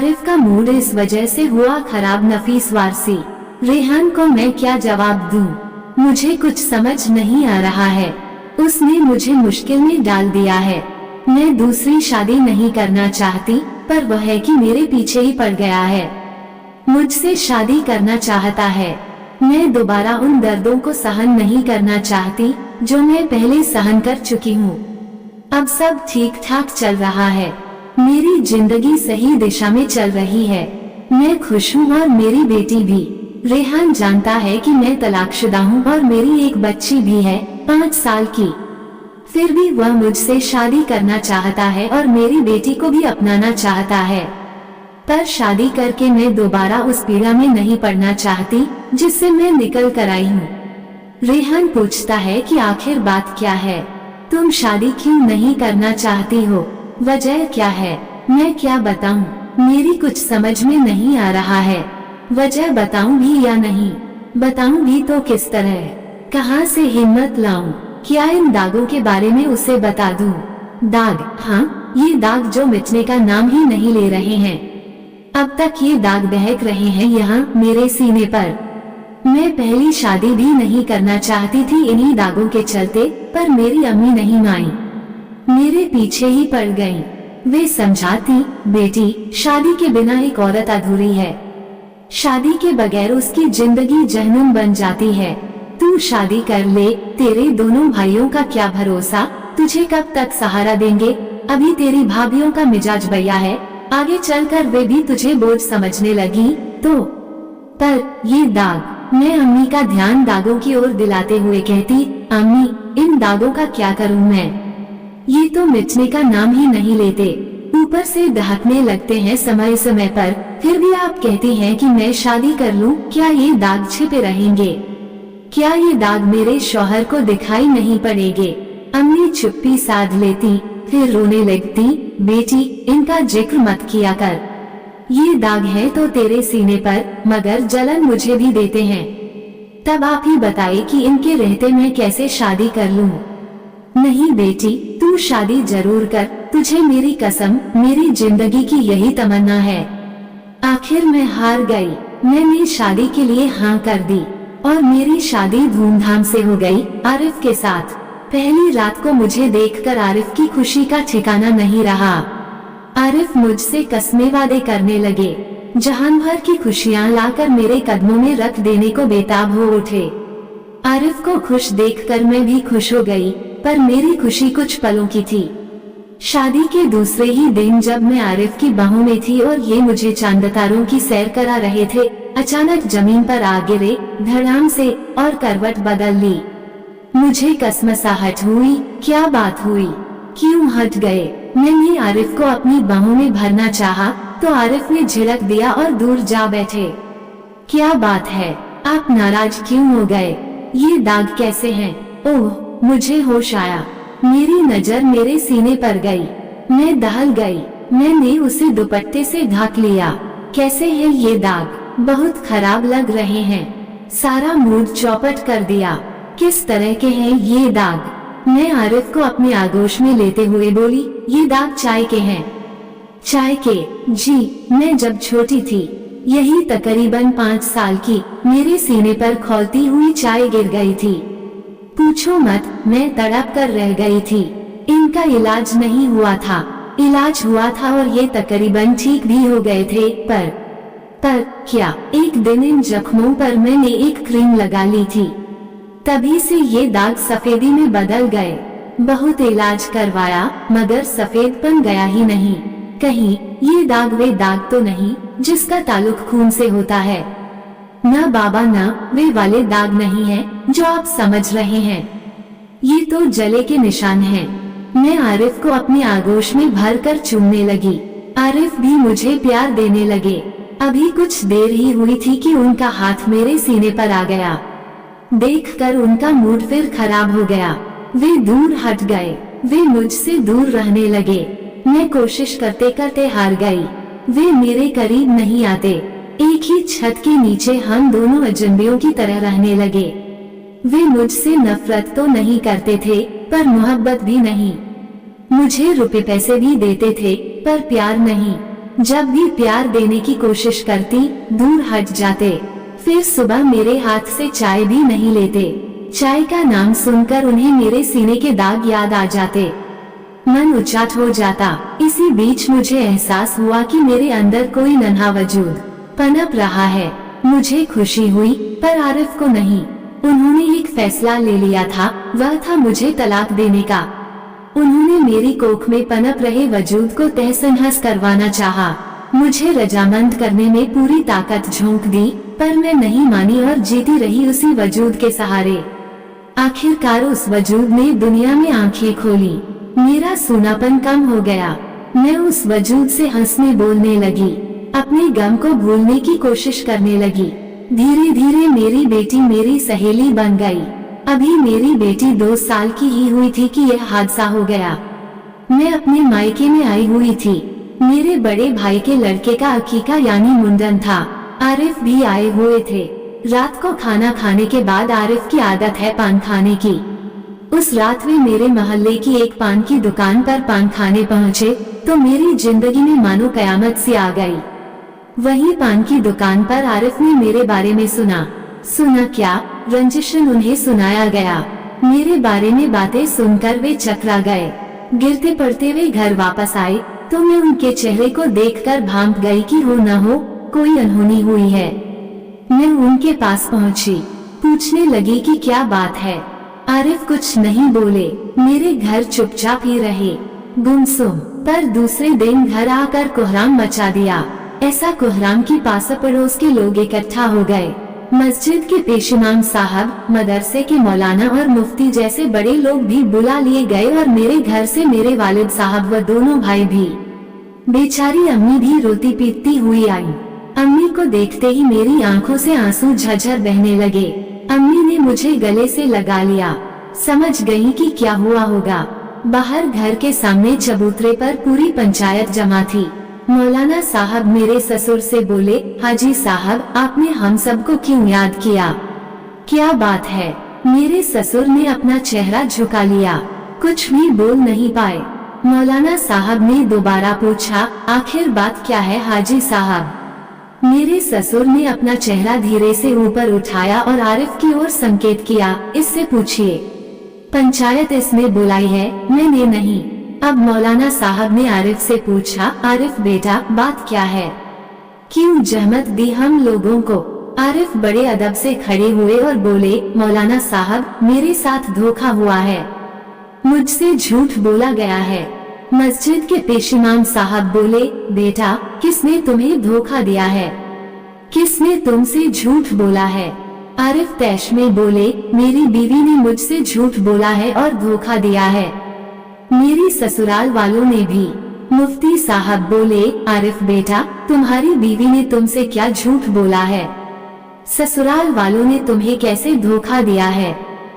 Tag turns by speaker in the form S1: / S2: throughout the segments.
S1: आरिफ का मूड इस वजह से हुआ खराब। नफीस वारसी, रेहान को मैं क्या जवाब दूं? मुझे कुछ समझ नहीं आ रहा है। उसने मुझे मुश्किल में डाल दिया है। मैं दूसरी शादी नहीं करना चाहती, पर वह है कि मेरे पीछे ही पड़ गया है। मुझसे शादी करना चाहता है। मैं दोबारा उन दर्दों को सहन नहीं करना चाहती जो मैं पहले सहन कर चुकी हूँ। अब सब ठीक ठाक चल रहा है। मेरी जिंदगी सही दिशा में चल रही है। मैं खुश हूँ और मेरी बेटी भी। रेहान जानता है कि मैं तलाकशुदा हूँ और मेरी एक बच्ची भी है, 5 साल की। फिर भी वह मुझसे शादी करना चाहता है और मेरी बेटी को भी अपनाना चाहता है। पर शादी करके मैं दोबारा उस पीड़ा में नहीं पड़ना चाहती जिससे मैं निकल कर आई हूँ। रेहान पूछता है कि आखिर बात क्या है? तुम शादी क्यों नहीं करना चाहती हो? वजह क्या है? मैं क्या बताऊं? मेरी कुछ समझ में नहीं आ रहा है। वजह बताऊं भी या नहीं? बताऊं भी तो किस तरह? कहां से हिम्मत लाऊं? क्या इन दागों के बारे में उसे बता दूं? दाग, हाँ, ये दाग जो मिटने का नाम ही नहीं ले रहे हैं। अब तक ये दाग बहक रहे हैं यहाँ मेरे सीने पर। मैं पहली शादी भी नहीं करना चाहती थी इन्हीं दागों के चलते, पर मेरी अम्मी नहीं मानी, मेरे पीछे ही पड़ गईं। वे समझाती, बेटी, शादी के बिना एक औरत अधूरी है। शादी के बगैर उसकी जिंदगी जहन्नुम बन जाती है। तू शादी कर ले। तेरे दोनों भाइयों का क्या भरोसा, तुझे कब तक सहारा देंगे? अभी तेरी भाभीियों का मिजाज भैया है, आगे चलकर वे भी तुझे बोझ समझने लगी तो। पर ये दाग, मैं अम्मी का ध्यान दागों की ओर दिलाते हुए कहती, अम्मी, इन दागों का क्या करूं मैं? ये तो मिटने का नाम ही नहीं लेते, ऊपर से दहकने लगते हैं समय समय पर। फिर भी आप कहती हैं कि मैं शादी कर लूं। क्या ये दाग छिपे रहेंगे? क्या ये दाग मेरे शौहर को दिखाई नहीं पड़ेंगे? अम्मी चुप्पी साध लेती, फिर रोने लगती, बेटी, इनका जिक्र मत किया कर। ये दाग है तो तेरे सीने पर, मगर जलन मुझे भी देते हैं। तब आप ही बताइए कि इनके रहते मैं कैसे शादी कर लूं? नहीं बेटी, तू शादी जरूर कर। तुझे मेरी कसम, मेरी जिंदगी की यही तमन्ना है। आखिर मैं हार गई। मैंने शादी के लिए हाँ कर दी और मेरी शादी धूमधाम से हो गई आरिफ के साथ। पहली रात को मुझे देखकर आरिफ की खुशी का ठिकाना नहीं रहा। आरिफ मुझसे कस्में वादे करने लगे, जहान भर की खुशियाँ लाकर मेरे कदमों में रख देने को बेताब हो उठे। आरिफ को खुश देखकर मैं भी खुश हो गई, पर मेरी खुशी कुछ पलों की थी। शादी के दूसरे ही दिन जब मैं आरिफ की बाहों में थी और ये मुझे चांद तारों की सैर करा रहे थे, अचानक जमीन पर आ गिरे धड़ाम से और करवट बदल ली। मुझे कसमसाहट हुई। क्या बात हुई? क्यों हट गए? मैंने आरिफ को अपनी बाहों में भरना चाहा तो आरिफ ने झिड़क दिया और दूर जा बैठे। क्या बात है? आप नाराज क्यों हो गए? ये दाग कैसे हैं? ओह, मुझे होश आया। मेरी नजर मेरे सीने पर गई। मैं दहल गई। मैंने उसे दुपट्टे से ढक लिया। कैसे है ये दाग? बहुत खराब लग रहे हैं। सारा मूड चौपट कर दिया। किस तरह के हैं ये दाग? मैं आरिफ को अपने आगोश में लेते हुए बोली, ये दाग चाय के हैं। चाय के? जी, मैं जब छोटी थी, यही तकरीबन 5 साल की, मेरे सीने पर खौलती हुई चाय गिर गई थी। पूछो मत, मैं तड़प कर रह गई थी। इनका इलाज नहीं हुआ था। इलाज हुआ था और ये तकरीबन ठीक भी हो गए थे, पर क्या एक दिन इन जख्मों पर मैंने एक क्रीम लगा ली थी, तभी से ये दाग सफेदी में बदल गए। बहुत इलाज करवाया मगर सफेदपन गया ही नहीं। कहीं ये दाग वे दाग तो नहीं जिसका ताल्लुक खून से होता है? न बाबा, न वे वाले दाग नहीं है जो आप समझ रहे हैं। ये तो जले के निशान हैं। मैं आरिफ को अपने आगोश में भरकर चूमने लगी। आरिफ भी मुझे प्यार देने लगे। अभी कुछ देर ही हुई थी कि उनका हाथ मेरे सीने पर आ गया। देखकर उनका मूड फिर खराब हो गया। वे दूर हट गए। वे मुझसे दूर रहने लगे। मैं कोशिश करते करते हार गई। वे मेरे करीब नहीं आते। एक ही छत के नीचे हम दोनों अजनबियों की तरह रहने लगे। वे मुझसे नफरत तो नहीं करते थे, पर मोहब्बत भी नहीं। मुझे रुपए पैसे भी देते थे, पर प्यार नहीं। जब भी प्यार देने की कोशिश करती दूर हट जाते। फिर सुबह मेरे हाथ से चाय भी नहीं लेते। चाय का नाम सुनकर उन्हें मेरे सीने के दाग याद आ जाते। मन उचाट हो जाता। इसी बीच मुझे एहसास हुआ कि मेरे अंदर कोई नन्हा वजूद पनप रहा है। मुझे खुशी हुई पर आरिफ को नहीं। उन्होंने एक फैसला ले लिया था, वह था मुझे तलाक देने का। उन्होंने मेरी कोख में पनप रहे वजूद को तहस-नहस करवाना चाहा। मुझे रजामंद करने में पूरी ताकत झोंक दी, पर मैं नहीं मानी और जीती रही उसी वजूद के सहारे। आखिरकार उस वजूद ने दुनिया में आंखें खोली। मेरा सूनापन कम हो गया। मैं उस वजूद से हंसने बोलने लगी, अपने गम को भूलने की कोशिश करने लगी। धीरे धीरे मेरी बेटी मेरी सहेली बन गई। अभी मेरी बेटी 2 साल की ही हुई थी कि यह हादसा हो गया। मैं अपने मायके में आई हुई थी। मेरे बड़े भाई के लड़के का अकीका यानी मुंडन था। आरिफ भी आए हुए थे। रात को खाना खाने के बाद आरिफ की आदत है पान खाने की। उस रात वे मेरे मोहल्ले की एक पान की दुकान पर पान खाने पहुँचे तो मेरी जिंदगी में मानो कयामत सी आ गई। वही पान की दुकान पर आरिफ ने मेरे बारे में सुना क्या रंजिशन उन्हें सुनाया गया। मेरे बारे में बातें सुनकर वे चकरा गए। गिरते पड़ते वे घर वापस आए तो मैं उनके चेहरे को देखकर भांप गई कि हो न हो कोई अनहोनी हुई है। मैं उनके पास पहुंची, पूछने लगी कि क्या बात है। आरिफ कुछ नहीं बोले, मेरे घर चुपचाप ही रहे, गुमसुम। पर दूसरे दिन घर आकर कोहराम मचा दिया। ऐसा कोहराम कि पास पड़ोस के लोग इकट्ठा हो गए। मस्जिद के पेशइमाम साहब, मदरसे के मौलाना और मुफ्ती जैसे बड़े लोग भी बुला लिए गए और मेरे घर से मेरे वालिद साहब व दोनों भाई भी। बेचारी अम्मी भी रोती पीटती हुई आई। अम्मी को देखते ही मेरी आंखों से आंसू झरझर बहने लगे। अम्मी ने मुझे गले से लगा लिया। समझ गई कि क्या हुआ होगा। बाहर घर के सामने चबूतरे पर पूरी पंचायत जमा थी। मौलाना साहब मेरे ससुर से बोले, हाजी साहब आपने हम सबको क्यों याद किया, क्या बात है। मेरे ससुर ने अपना चेहरा झुका लिया, कुछ भी बोल नहीं पाए। मौलाना साहब ने दोबारा पूछा, आखिर बात क्या है हाजी साहब। मेरे ससुर ने अपना चेहरा धीरे से ऊपर उठाया और आरिफ की ओर संकेत किया, इससे पूछिए। पंचायत इसने बुलाई है, मैंने नहीं। अब मौलाना साहब ने आरिफ से पूछा, आरिफ बेटा बात क्या है, क्यों जहमत दी हम लोगों को। आरिफ बड़े अदब से खड़े हुए और बोले, मौलाना साहब मेरे साथ धोखा हुआ है, मुझसे झूठ बोला गया है। मस्जिद के पेशइमाम साहब बोले, बेटा किसने तुम्हें धोखा दिया है, किसने तुमसे झूठ बोला है। आरिफ तैश में बोले, मेरी बीवी ने मुझसे झूठ बोला है और धोखा दिया है, मेरी ससुराल वालों ने भी। मुफ्ती साहब बोले, आरिफ बेटा तुम्हारी बीवी ने तुमसे क्या झूठ बोला है, ससुराल वालों ने तुम्हें कैसे धोखा दिया है।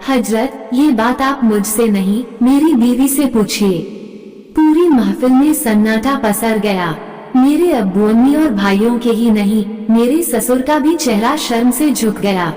S1: हजरत ये बात आप मुझसे नहीं मेरी बीवी से पूछिए। पूरी महफिल में सन्नाटा पसर गया। मेरे अब्बू अम्मी और भाइयों के ही नहीं, मेरे ससुर का भी चेहरा शर्म से झुक गया।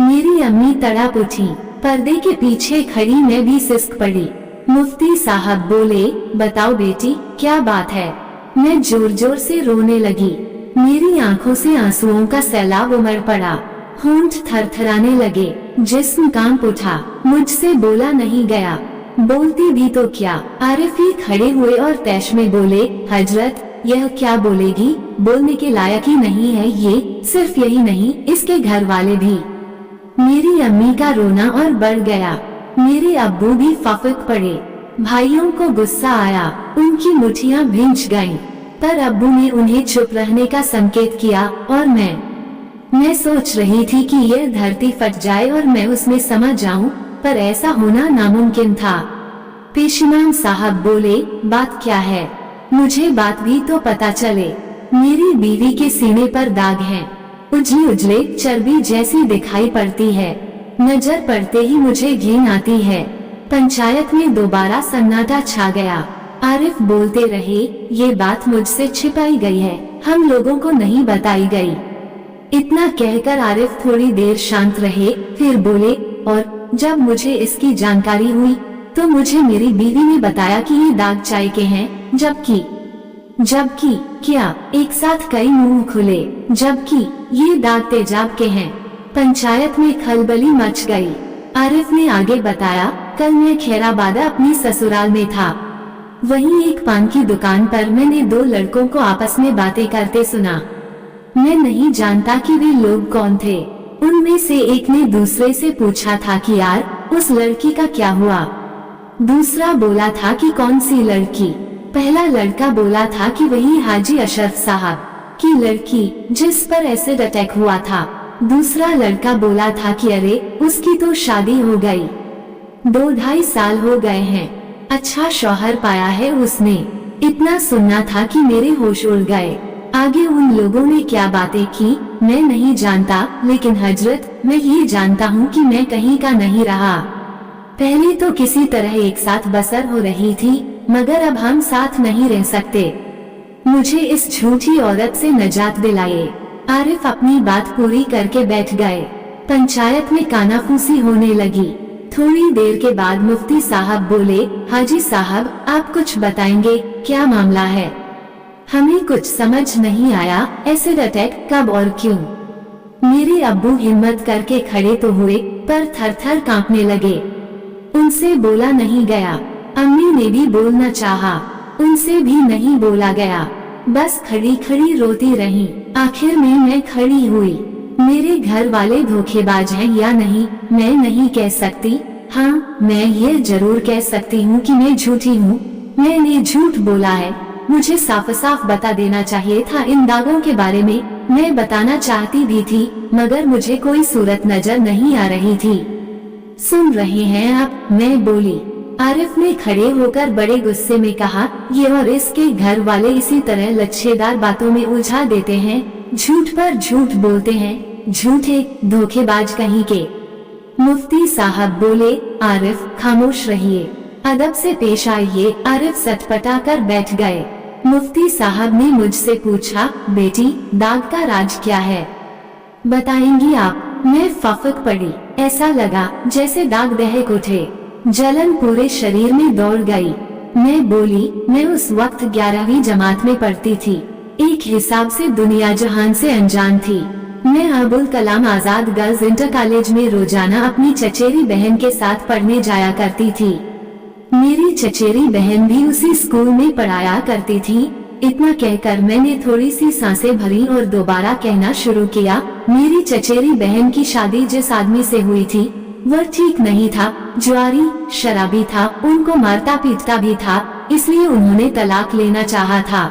S1: मेरी अम्मी तड़प उठी, पर्दे के पीछे खड़ी मैं भी सिसक पड़ी। मुफ्ती साहब बोले, बताओ बेटी क्या बात है। मैं जोर जोर से रोने लगी। मेरी आंखों से आंसुओं का सैलाब उमड़ पड़ा, होंठ थरथराने लगे, जिस्म कांप उठा, मुझसे बोला नहीं गया। बोलती भी तो क्या। आरिफ ही खड़े हुए और तैश में बोले, हजरत यह क्या बोलेगी, बोलने के लायक ही नहीं है ये। सिर्फ यही नहीं, इसके घर वाले भी। मेरी अम्मी का रोना और बढ़ गया। मेरे अब्बू भी फाफक पड़े। भाइयों को गुस्सा आया, उनकी मुठियां भींच गईं, पर अब्बू ने उन्हें चुप रहने का संकेत किया और मैं सोच रही थी कि यह धरती फट जाए और मैं उसमें समा जाऊं, पर ऐसा होना नामुमकिन था। पेशइमाम साहब बोले, बात क्या है, मुझे बात भी तो पता चले। मेरी बीवी के सीने पर दाग हैं, उजले उजले चर्बी जैसी दिखाई पड़ती है। नजर पड़ते ही मुझे घिन आती है। पंचायत में दोबारा सन्नाटा छा गया। आरिफ बोलते रहे, ये बात मुझसे छिपाई गई है, हम लोगों को नहीं बताई गई। इतना कहकर आरिफ थोड़ी देर शांत रहे, फिर बोले, और जब मुझे इसकी जानकारी हुई तो मुझे मेरी बीवी ने बताया कि ये दाग चाय के हैं, जबकि जबकि क्या एक साथ कई मुंह खुले, जबकि ये दाग तेजाब के हैं। पंचायत में खलबली मच गई। आरिफ ने आगे बताया, कल मैं खैराबाद अपनी ससुराल में था। वहीं एक पान की दुकान पर मैंने दो लड़कों को आपस में बातें करते सुना। मैं नहीं जानता कि वे लोग कौन थे। उनमें से एक ने दूसरे से पूछा था कि यार उस लड़की का क्या हुआ। दूसरा बोला था कि कौन सी लड़की। पहला लड़का बोला था कि वही हाजी अशरफ साहब की लड़की जिस पर एसिड अटैक हुआ था। दूसरा लड़का बोला था कि अरे उसकी तो शादी हो गई, 2-2.5 साल हो गए हैं, अच्छा शौहर पाया है उसने। इतना सुनना था कि मेरे होश उड़ गए। आगे उन लोगों ने क्या बातें की मैं नहीं जानता, लेकिन हजरत मैं ये जानता हूँ कि मैं कहीं का नहीं रहा। पहले तो किसी तरह एक साथ बसर हो रही थी, मगर अब हम साथ नहीं रह सकते। मुझे इस झूठी औरत से नजात दिलाइए। आरिफ अपनी बात पूरी करके बैठ गए। पंचायत में कानाफूसी होने लगी। थोड़ी देर के बाद मुफ्ती साहब बोले, हाजी साहब आप कुछ बताएंगे, क्या मामला है? हमें कुछ समझ नहीं आया, एसिड अटैक कब और क्यों? मेरे अब्बू हिम्मत करके खड़े तो हुए, पर थर-थर कांपने लगे। उनसे बोला नहीं गया। अम्मी ने भी बोलना चाहा, उनसे भी नहीं बोला गया। बस खड़ी खड़ी रोती रही। आखिर में मैं खड़ी हुई। मेरे घर वाले धोखेबाज हैं या नहीं मैं नहीं कह सकती। हाँ, मैं ये जरूर कह सकती हूँ कि मैं झूठी हूँ। मैंने झूठ बोला है। मुझे साफ साफ बता देना चाहिए था इन दागों के बारे में। मैं बताना चाहती भी थी, मगर मुझे कोई सूरत नजर नहीं आ रही थी। सुन रहे हैं आप? मैं बोली। आरिफ ने खड़े होकर बड़े गुस्से में कहा, ये और इसके घर वाले इसी तरह लच्छेदार बातों में उलझा देते हैं, झूठ पर झूठ बोलते हैं, झूठे धोखेबाज कहीं के। मुफ्ती साहब बोले, आरिफ खामोश रहिए, अदब से पेश आइए। आरिफ सटपटा कर बैठ गए। मुफ्ती साहब ने मुझसे पूछा, बेटी दाग का राज क्या है, बताएंगी आप? मैं फफक पड़ी। ऐसा लगा जैसे दाग दहक उठे, जलन पूरे शरीर में दौड़ गई। मैं बोली, मैं उस वक्त 11वीं जमात में पढ़ती थी। एक हिसाब से दुनिया जहान से अनजान थी। मैं Abul Kalam Azad girls inter college में रोजाना अपनी चचेरी बहन के साथ पढ़ने जाया करती थी। मेरी चचेरी बहन भी उसी स्कूल में पढ़ाया करती थी। इतना कहकर मैंने थोड़ी सी सांसें भरी और दोबारा कहना शुरू किया, मेरी चचेरी बहन की शादी जिस आदमी से हुई थी वह ठीक नहीं था, जुआरी शराबी था, उनको मारता पीटता भी था, इसलिए उन्होंने तलाक लेना चाहा था।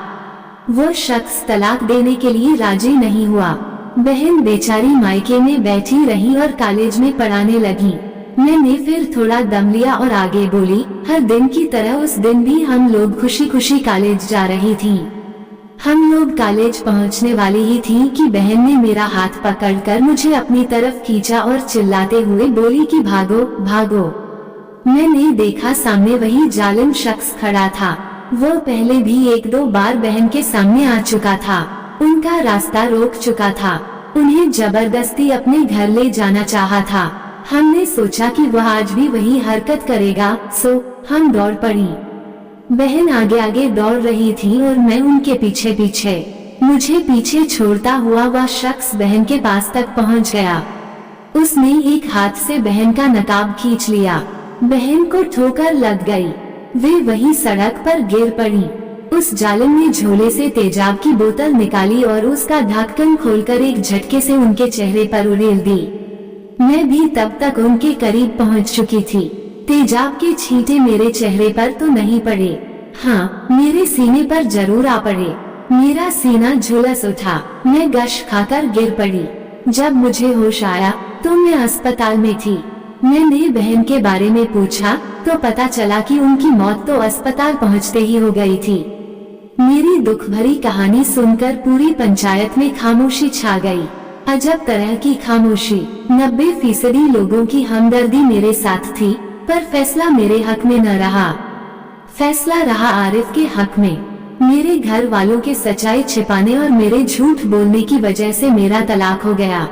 S1: वो शख्स तलाक देने के लिए राजी नहीं हुआ। बहन बेचारी मायके में बैठी रही और कॉलेज में पढ़ाने लगी। मैंने फिर थोड़ा दम लिया और आगे बोली, हर दिन की तरह उस दिन भी हम लोग खुशी खुशी कॉलेज जा रही थी। हम लोग कॉलेज पहुंचने वाली ही थी कि बहन ने मेरा हाथ पकड़कर मुझे अपनी तरफ खींचा और चिल्लाते हुए बोली कि भागो भागो। मैंने देखा सामने वही जालिम शख्स खड़ा था। वो पहले भी 1-2 बार बहन के सामने आ चुका था, उनका रास्ता रोक चुका था, उन्हें जबरदस्ती अपने घर ले जाना चाहा था। हमने सोचा कि वह आज भी वही हरकत करेगा, सो हम दौड़ पड़ी। बहन आगे आगे दौड़ रही थी और मैं उनके पीछे पीछे। मुझे पीछे छोड़ता हुआ वह शख्स बहन के पास तक पहुंच गया। उसने एक हाथ से बहन का नकाब खींच लिया। बहन को ठोकर लग गई। वे वही सड़क पर गिर पड़ी। उस जालिम ने झोले से तेजाब की बोतल निकाली और उसका ढक्कन खोलकर एक झटके से उनके चेहरे पर उड़ेल दी। मैं भी तब तक उनके करीब पहुंच चुकी थी। तेजाब के छींटे मेरे चेहरे पर तो नहीं पड़े, हाँ मेरे सीने पर जरूर आ पड़े। मेरा सीना झुलस उठा। मैं गश खाकर गिर पड़ी। जब मुझे होश आया तो मैं अस्पताल में थी। मैंने बहन के बारे में पूछा तो पता चला कि उनकी मौत तो अस्पताल पहुंचते ही हो गई थी। मेरी दुख भरी कहानी सुनकर पूरी पंचायत में खामोशी छा गई। अजब तरह की खामोशी। 90% लोगों की हमदर्दी मेरे साथ थी, पर फैसला मेरे हक में न रहा। फैसला रहा आरिफ के हक में। मेरे घर वालों के सच्चाई छिपाने और मेरे झूठ बोलने की वजह से मेरा तलाक हो गया।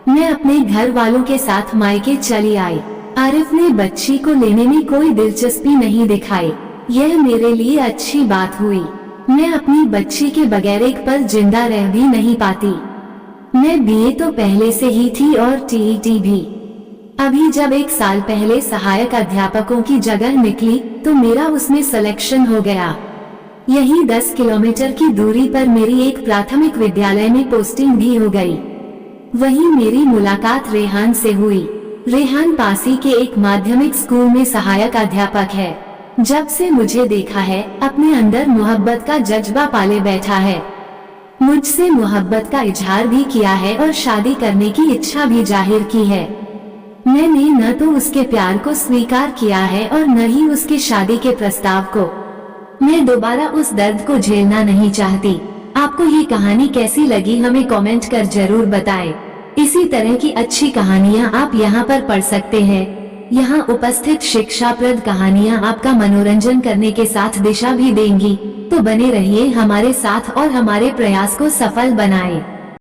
S1: मैं अपने घर वालों के साथ मायके चली आई। आरिफ ने बच्ची को लेने में कोई दिलचस्पी नहीं दिखाई। यह मेरे लिए अच्छी बात हुई। मैं अपनी बच्ची के बगैर एक पल जिंदा रह भी नहीं पाती। मैं बीए तो पहले से ही थी और टीईटी भी। अभी जब 1 साल पहले सहायक अध्यापकों की जगह निकली तो मेरा उसमें सिलेक्शन हो गया। यही 10 किलोमीटर की दूरी पर मेरी एक प्राथमिक विद्यालय में पोस्टिंग भी हो गई। वहीं मेरी मुलाकात रेहान से हुई। रेहान पासी के एक माध्यमिक स्कूल में सहायक अध्यापक है। जब से मुझे देखा है अपने अंदर मोहब्बत का जज्बा पाले बैठा है। मुझसे मोहब्बत का इजहार भी किया है और शादी करने की इच्छा भी जाहिर की है। मैंने न तो उसके प्यार को स्वीकार किया है और न ही उसकी शादी के प्रस्ताव को। मैं दोबारा उस दर्द को झेलना नहीं चाहती। आपको ये कहानी कैसी लगी हमें कमेंट कर जरूर बताएं। इसी तरह की अच्छी कहानियाँ आप यहाँ पर पढ़ सकते हैं। यहाँ उपस्थित शिक्षाप्रद कहानियाँ आपका मनोरंजन करने के साथ दिशा भी देंगी। तो बने रहिए हमारे साथ और हमारे प्रयास को सफल बनाएं।